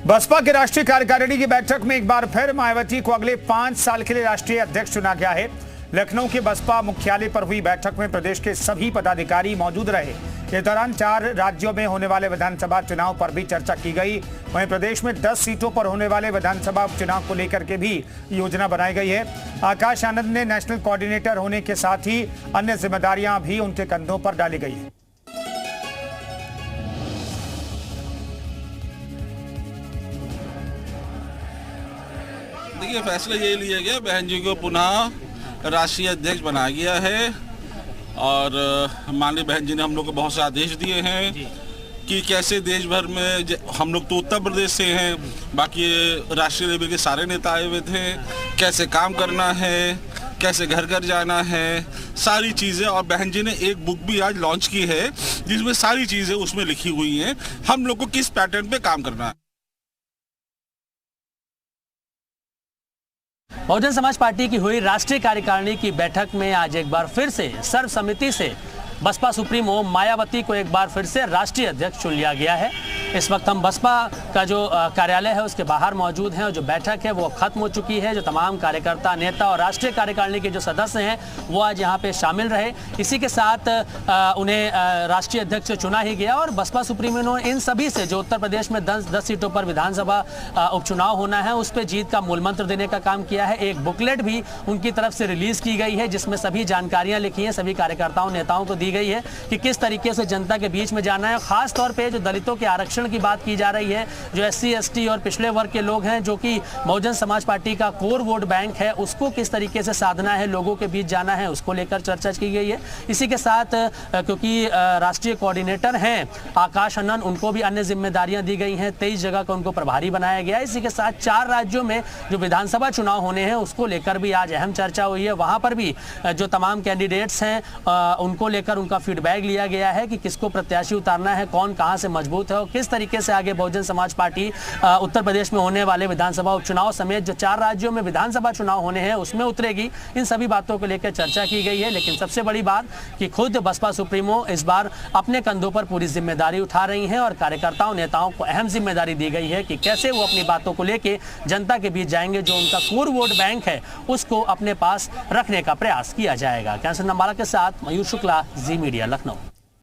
बसपा के राष्ट्रीय कार्यकारिणी की बैठक में एक बार फिर मायावती को अगले 5 साल के लिए राष्ट्रीय अध्यक्ष चुना गया है। लखनऊ के बसपा मुख्यालय पर हुई बैठक में प्रदेश के सभी पदाधिकारी मौजूद रहे। इस दौरान 4 राज्यों में होने वाले विधानसभा चुनाव पर भी चर्चा की गई। वहीं प्रदेश में 10 सीटों पर होने वाले विधानसभा उपचुनाव को लेकर के भी योजना बनाई गई है। आकाश आनंद ने नेशनल कोऑर्डिनेटर होने के साथ ही अन्य जिम्मेदारियां भी उनके कंधों पर डाली गई है। देखिए, फैसला ये लिया गया, बहन जी को पुनः राष्ट्रीय अध्यक्ष बनाया गया है और माननीय बहन जी ने हम लोग को बहुत से आदेश दिए हैं कि कैसे देश भर में, हम लोग तो उत्तर प्रदेश से हैं, बाकी राष्ट्रीय लेवल के सारे नेता आए हुए थे, कैसे काम करना है, कैसे घर घर जाना है, सारी चीज़ें। और बहन जी ने एक बुक भी आज लॉन्च की है जिसमें सारी चीज़ें उसमें लिखी हुई हैं, हम लोग को किस पैटर्न पे काम करना है। बहुजन समाज पार्टी की हुई राष्ट्रीय कार्यकारिणी की बैठक में आज एक बार फिर से सर्वसम्मति से बसपा सुप्रीमो मायावती को एक बार फिर से राष्ट्रीय अध्यक्ष चुन लिया गया है। इस वक्त हम बसपा का जो कार्यालय है उसके बाहर मौजूद हैं और जो बैठक है वो खत्म हो चुकी है। जो तमाम कार्यकर्ता, नेता और राष्ट्रीय कार्यकारिणी के जो सदस्य हैं वो आज यहाँ पे शामिल रहे। इसी के साथ उन्हें राष्ट्रीय अध्यक्ष चुना ही गया और बसपा सुप्रीमो ने इन सभी से, जो उत्तर प्रदेश में 10 सीटों पर विधानसभा उपचुनाव होना है, उस पर जीत का मूल मंत्र देने का काम किया है। एक बुकलेट भी उनकी तरफ से रिलीज की गई है जिसमें सभी जानकारियां लिखी हैं, सभी कार्यकर्ताओं, नेताओं को दी गई है कि किस तरीके से जनता के बीच में जाना है। खास तौर पे जो दलितों के आरक्षण की बात की जा रही है, जो SC ST और पिछड़े वर्ग के लोग हैं, जो कि बहुजन समाज पार्टी का कोर वोट बैंक है, उसको किस तरीके से साधना है, लोगों के बीच जाना है, उसको लेकर चर्चा की गई है। इसी के साथ क्योंकि राष्ट्रीय कोऑर्डिनेटर हैं आकाश आनंद, उनको भी अन्य जिम्मेदारियां दी गई हैं। 23 जगह का उनको प्रभारी बनाया गया है। इसी के साथ 4 राज्यों में जो विधानसभा चुनाव होने हैं उसको लेकर भी आज अहम चर्चा हुई है। वहां पर भी जो तमाम कैंडिडेट्स हैं उनको लेकर उनका फीडबैक लिया गया है कि किसको प्रत्याशी उतारना है, कौन कहां से मजबूत है और किस तरीके से आगे बहुजन समाज पार्टी उत्तर प्रदेश में होने वाले विधानसभा उपचुनाव समेत जो 4 राज्यों में विधानसभा चुनाव होने हैं उसमें उतरेगी। इन सभी बातों को लेकर चर्चा की गई है। लेकिन सबसे बड़ी बात कि खुद बसपा सुप्रीमो इस बार अपने कंधों पर पूरी जिम्मेदारी उठा रही हैं और कार्यकर्ताओं, नेताओं को अहम जिम्मेदारी दी गई है कि कैसे वो अपनी बातों को लेकर जनता के बीच जाएंगे। जो उनका कोर वोट बैंक है उसको अपने पास रखने का प्रयास किया जाएगा। कैंसर नंबारा के साथ मयूर शुक्ला, जी मीडिया, लखनऊ।